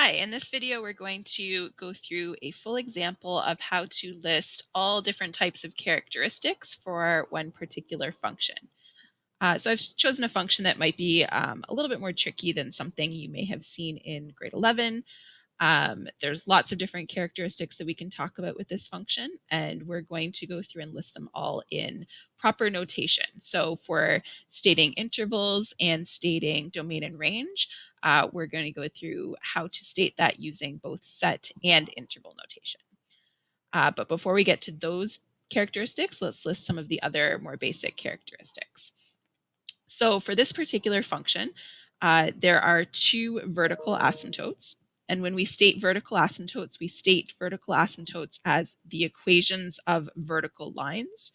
Hi, in this video we're going to go through a full example of how to list all different types of characteristics for one particular function. So I've chosen a function that might be a little bit more tricky than something you may have seen in grade 11. There's lots of different characteristics that we can talk about with this function, and we're going to go through and list them all in proper notation. So for stating intervals and stating domain and range, we're going to go through how to state that using both set and interval notation. But before we get to those characteristics, let's list some of the other more basic characteristics. So for this particular function, there are two vertical asymptotes. And when we state vertical asymptotes, we state vertical asymptotes as the equations of vertical lines.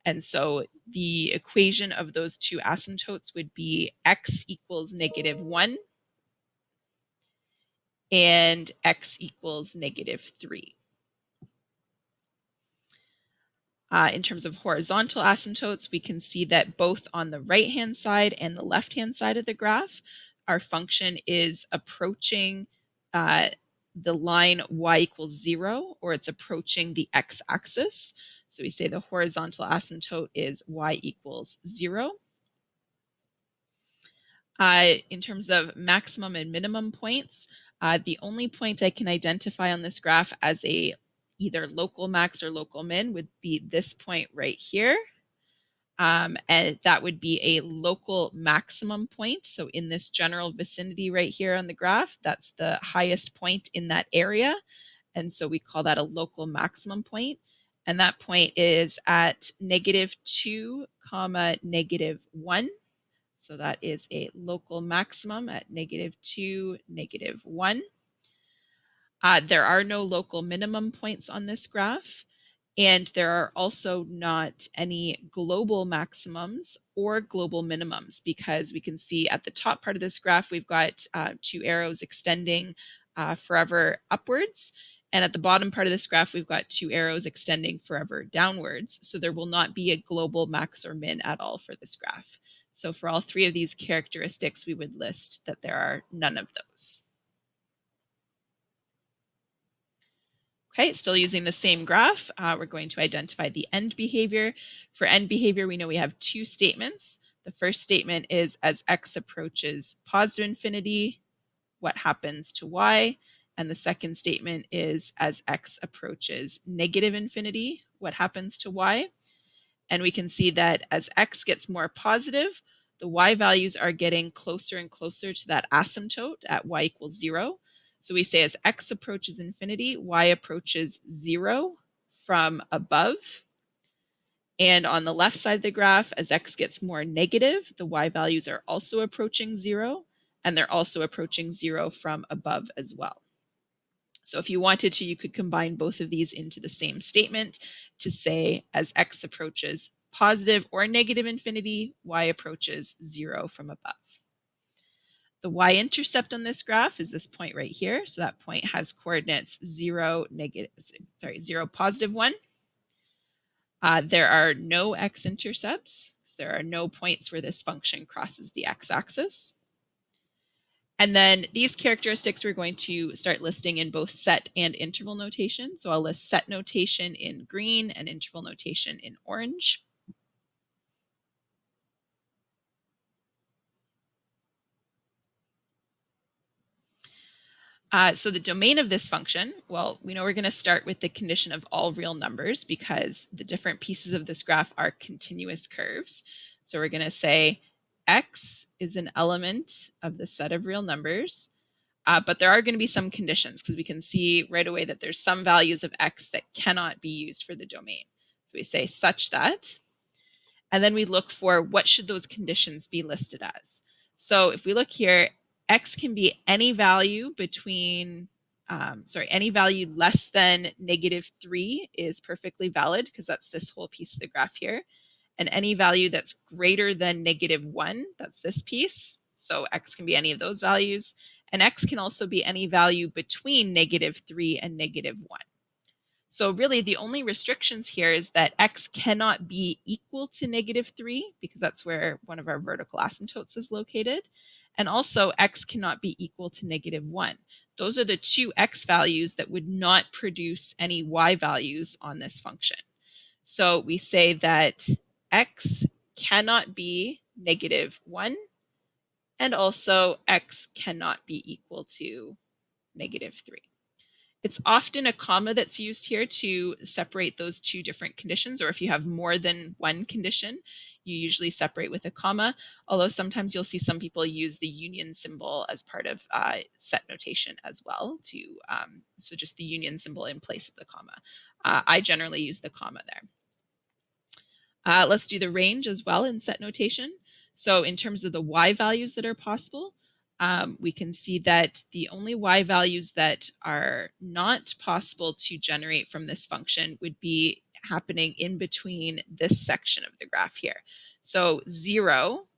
And so the equation of those two asymptotes would be x equals -1 and x equals -3. In terms of horizontal asymptotes, we can see that both on the right-hand side and the left-hand side of the graph, our function is approaching the line y equals 0, or it's approaching the x-axis. So we say the horizontal asymptote is y equals 0. In terms of maximum and minimum points, the only point I can identify on this graph as either local max or local min would be this point right here. And that would be a local maximum point. So in this general vicinity right here on the graph, that's the highest point in that area. And so we call that a local maximum point. And that point is at -2, -1. So that is a local maximum at -2, -1. There are no local minimum points on this graph, and there are also not any global maximums or global minimums, because we can see at the top part of this graph, we've got two arrows extending forever upwards. And at the bottom part of this graph, we've got two arrows extending forever downwards. So there will not be a global max or min at all for this graph. So for all three of these characteristics, we would list that there are none of those. Okay, still using the same graph, we're going to identify the end behavior. For end behavior, we know we have two statements. The first statement is as x approaches positive infinity, what happens to y? And the second statement is as x approaches negative infinity, what happens to y? And we can see that as x gets more positive, the y values are getting closer and closer to that asymptote at y equals 0. So we say as x approaches infinity, y approaches 0 from above. And on the left side of the graph, as x gets more negative, the y values are also approaching 0, and they're also approaching 0 from above as well. So if you wanted to, you could combine both of these into the same statement to say as x approaches positive or negative infinity, y approaches 0 from above. The y-intercept on this graph is this point right here. So that point has coordinates 0, 1. There are no x-intercepts. So there are no points where this function crosses the x-axis. And then these characteristics we're going to start listing in both set and interval notation. So I'll list set notation in green and interval notation in orange. So the domain of this function, well, we know we're going to start with the condition of all real numbers because the different pieces of this graph are continuous curves. So we're going to say x is an element of the set of real numbers, but there are going to be some conditions because we can see right away that there's some values of x that cannot be used for the domain. So we say such that, and then we look for what should those conditions be listed as. So if we look here, x can be any value between, any value less than -3 is perfectly valid because that's this whole piece of the graph here. And any value that's greater than -1, that's this piece. So x can be any of those values. And x can also be any value between -3 and -1. So really the only restrictions here is that x cannot be equal to -3 because that's where one of our vertical asymptotes is located. And also x cannot be equal to -1. Those are the two x values that would not produce any y values on this function. So we say that x cannot be -1, and also x cannot be equal to -3. It's often a comma that's used here to separate those two different conditions, or if you have more than one condition, you usually separate with a comma, although sometimes you'll see some people use the union symbol as part of set notation as well, so just the union symbol in place of the comma. I generally use the comma there. Let's do the range as well in set notation. So in terms of the y values that are possible, we can see that the only y values that are not possible to generate from this function would be happening in between this section of the graph here. So 0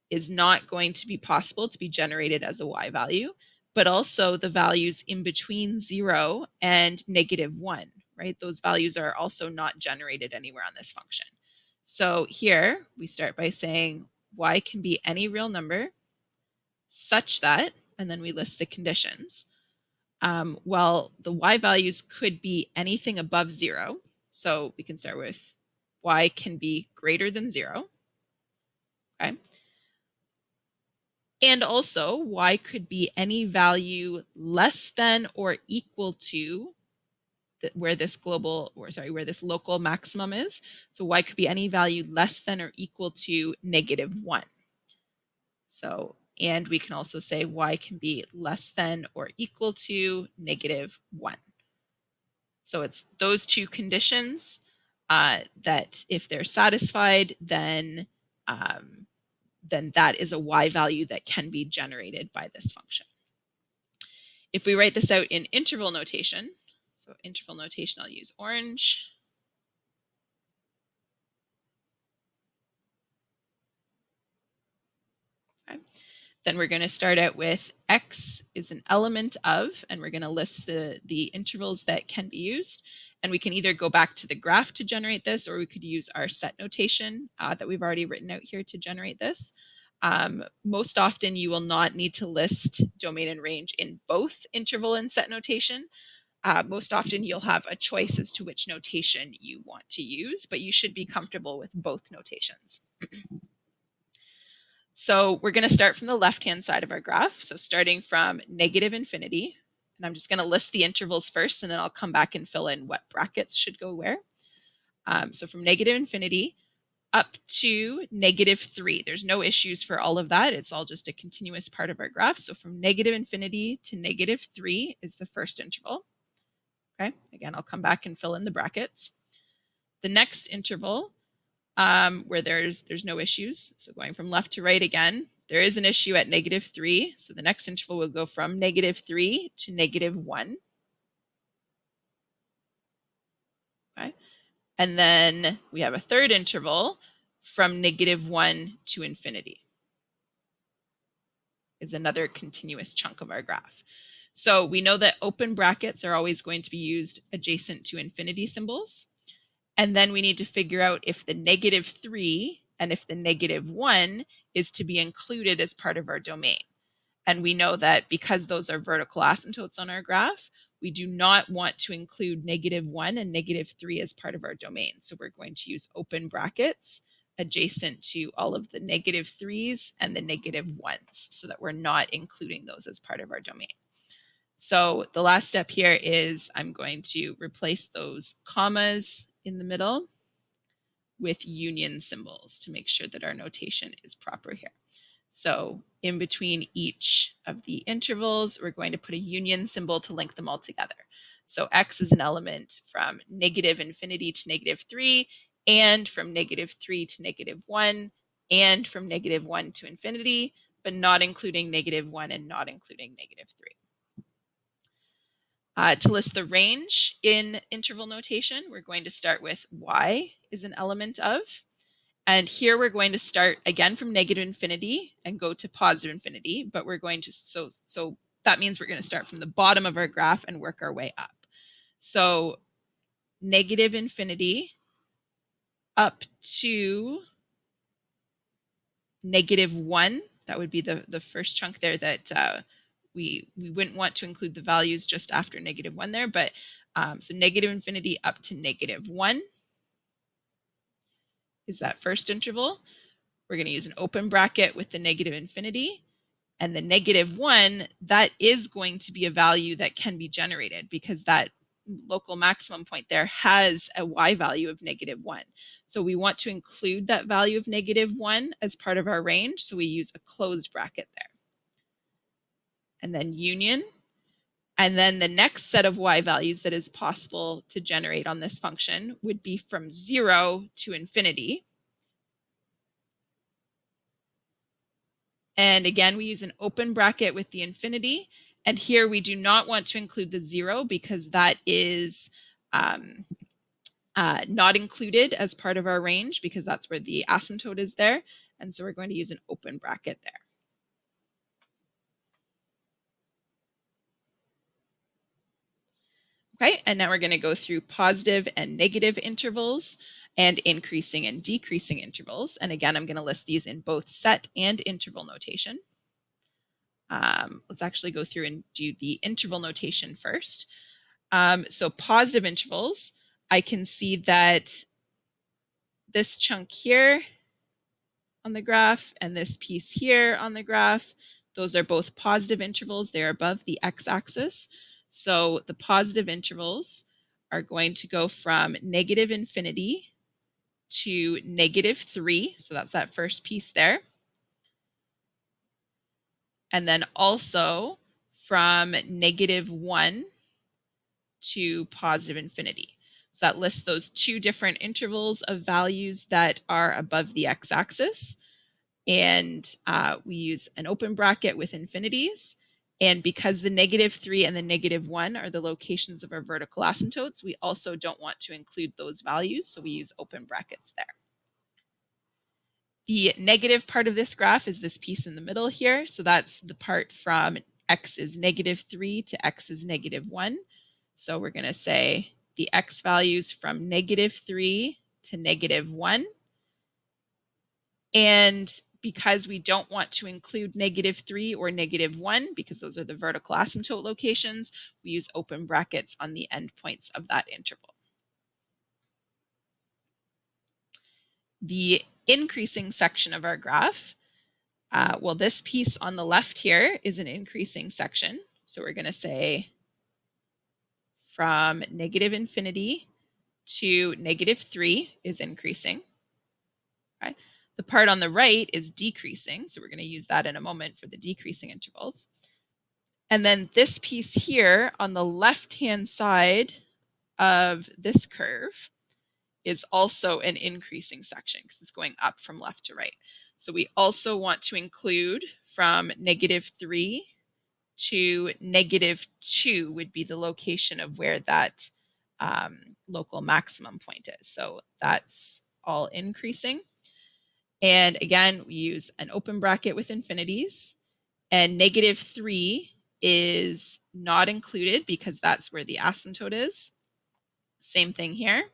is not going to be possible to be generated as a y value, but also the values in between 0 and -1, right? Those values are also not generated anywhere on this function. So here we start by saying y can be any real number such that, and then we list the conditions. Well, the y values could be anything above 0. So we can start with y can be greater than 0. Okay. And also y could be any value less than or equal to where this local maximum is. So y could be any value less than or equal to -1. So, and we can also say y can be less than or equal to -1. So it's those two conditions that if they're satisfied, then that is a y value that can be generated by this function. If we write this out in interval notation, so interval notation, I'll use orange. Okay. Then we're going to start out with x is an element of, and we're going to list the intervals that can be used. And we can either go back to the graph to generate this, or we could use our set notation that we've already written out here to generate this. Most often you will not need to list domain and range in both interval and set notation. Most often you'll have a choice as to which notation you want to use, but you should be comfortable with both notations. So we're going to start from the left-hand side of our graph. So starting from -infinity, and I'm just going to list the intervals first, and then I'll come back and fill in what brackets should go where. So from -infinity up to -3. There's no issues for all of that. It's all just a continuous part of our graph. So from -infinity to -3 is the first interval. Okay, again, I'll come back and fill in the brackets. The next interval, where there's no issues, so going from left to right again, there is an issue at -3. So the next interval will go from -3 to -1. Okay, and then we have a third interval from -1 to infinity. Is another continuous chunk of our graph. So we know that open brackets are always going to be used adjacent to infinity symbols. And then we need to figure out if the -3 and if the -1 is to be included as part of our domain. And we know that because those are vertical asymptotes on our graph, we do not want to include -1 and -3 as part of our domain. So we're going to use open brackets adjacent to all of the -3s and the -1s so that we're not including those as part of our domain. So the last step here is I'm going to replace those commas in the middle with union symbols to make sure that our notation is proper here. So in between each of the intervals, we're going to put a union symbol to link them all together. So x is an element from -infinity to -3, and from -3 to -1, and from -1 to infinity, but not including -1 and not including -3. To list the range in interval notation, we're going to start with y is an element of. And here we're going to start again from -infinity and go to +infinity, but we're going to, so that means we're going to start from the bottom of our graph and work our way up. So -infinity up to -1, that would be the first chunk there that we wouldn't want to include the values just after -1 there, but so -infinity up to -1 is that first interval. We're going to use an open bracket with the -infinity. And the -1, that is going to be a value that can be generated because that local maximum point there has a y value of -1. So we want to include that value of -1 as part of our range. So we use a closed bracket there. And then union. And then the next set of y values that is possible to generate on this function would be from 0 to infinity. And again, we use an open bracket with the infinity. And here we do not want to include the 0 because that is not included as part of our range because that's where the asymptote is there. And so we're going to use an open bracket there. Okay, and now we're going to go through positive and negative intervals and increasing and decreasing intervals. And again, I'm going to list these in both set and interval notation. Let's actually go through and do the interval notation first. So positive intervals, I can see that this chunk here on the graph and this piece here on the graph, those are both positive intervals. They're above the x-axis. So the positive intervals are going to go from -infinity to -3. So that's that first piece there. And then also from -1 to positive infinity. So that lists those two different intervals of values that are above the x-axis. And we use an open bracket with infinities. And because the -3 and the -1 are the locations of our vertical asymptotes, we also don't want to include those values. So we use open brackets there. The negative part of this graph is this piece in the middle here. So that's the part from x is -3 to x is -1. So we're going to say the x values from -3 to -1. And because we don't want to include -3 or -1, because those are the vertical asymptote locations, we use open brackets on the endpoints of that interval. The increasing section of our graph, well, this piece on the left here is an increasing section. So we're going to say from -infinity to -3 is increasing. Okay. The part on the right is decreasing. So we're going to use that in a moment for the decreasing intervals. And then this piece here on the left-hand side of this curve is also an increasing section because it's going up from left to right. So we also want to include from -3 to -2 would be the location of where that local maximum point is. So that's all increasing. And again, we use an open bracket with infinities. And -3 is not included because that's where the asymptote is. Same thing here.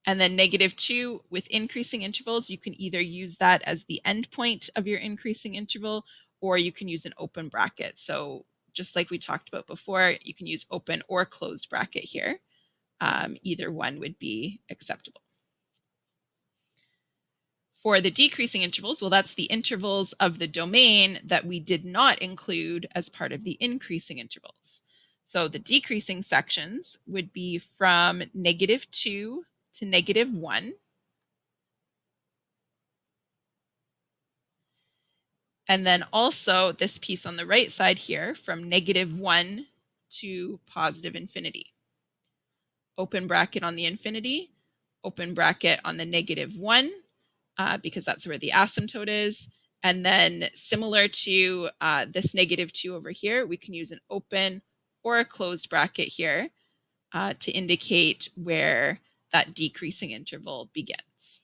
And then -2 with increasing intervals, you can either use that as the endpoint of your increasing interval, or you can use an open bracket. So just like we talked about before, you can use open or closed bracket here. Either one would be acceptable. For the decreasing intervals, well, that's the intervals of the domain that we did not include as part of the increasing intervals. So the decreasing sections would be from -2 to -1. And then also this piece on the right side here from -1 to positive infinity. Open bracket on the infinity, open bracket on the -1, because that's where the asymptote is. And then similar to this -2 over here, we can use an open or a closed bracket here to indicate where that decreasing interval begins.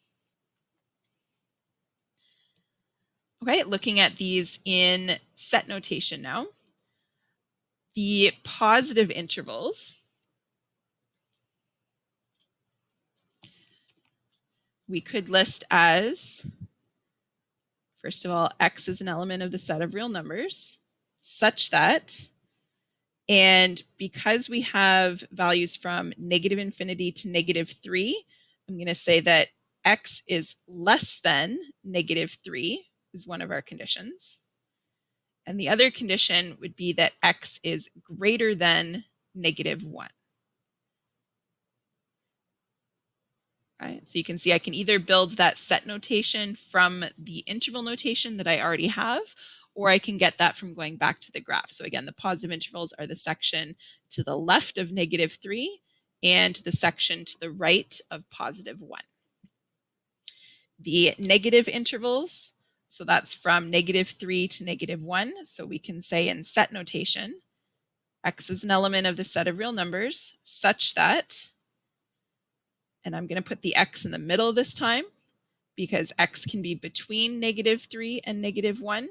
Okay, looking at these in set notation now. The positive intervals, we could list as First of all, x is an element of the set of real numbers such that, and because we have values from -infinity to -3, I'm going to say that x is less than -3 is one of our conditions. And the other condition would be that x is greater than -1. Right? So you can see I can either build that set notation from the interval notation that I already have, or I can get that from going back to the graph. So again, the positive intervals are the section to the left of -3 and the section to the right of +1. The negative intervals, so that's from -3 to -1. So we can say in set notation, x is an element of the set of real numbers such that, and I'm going to put the x in the middle this time because x can be between -3 and -1.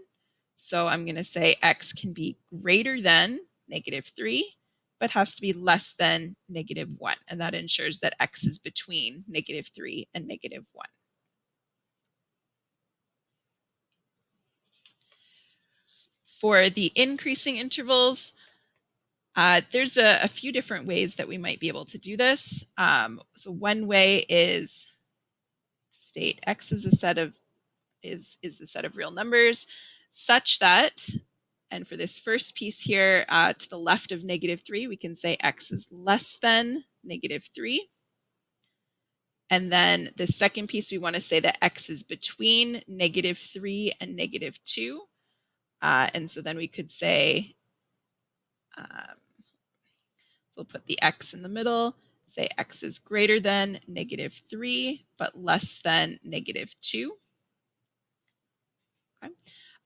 So I'm going to say x can be greater than -3, but has to be less than -1. And that ensures that x is between -3 and -1. For the increasing intervals, there's a few different ways that we might be able to do this. So one way is to state x is a set of is the set of real numbers such that, and for this first piece here to the left of -3, we can say x is less than -3. And then the second piece, we want to say that x is between -3 and -2. And so then we could say, so we'll put the x in the middle, say x is greater than -3, but less than -2. Okay.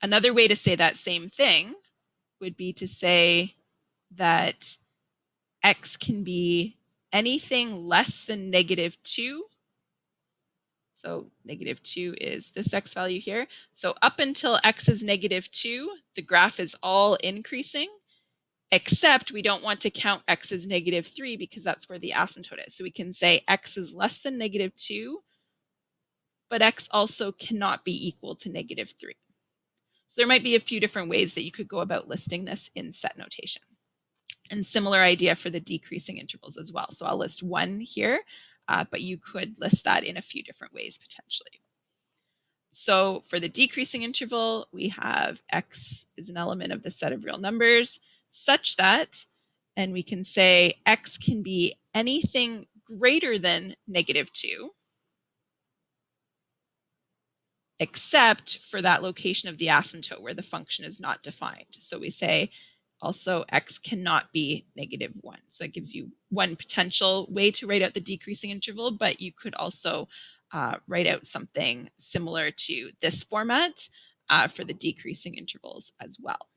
Another way to say that same thing would be to say that x can be anything less than -2. So -2 is this x value here. So up until x is -2, the graph is all increasing, except we don't want to count x as -3 because that's where the asymptote is. So we can say x is less than -2, but x also cannot be equal to -3. So there might be a few different ways that you could go about listing this in set notation. And similar idea for the decreasing intervals as well. So I'll list one here, but you could list that in a few different ways potentially. So for the decreasing interval, we have x is an element of the set of real numbers such that, and we can say x can be anything greater than -2, except for that location of the asymptote where the function is not defined. So we say also x cannot be -1. So that gives you one potential way to write out the decreasing interval, but you could also write out something similar to this format for the decreasing intervals as well.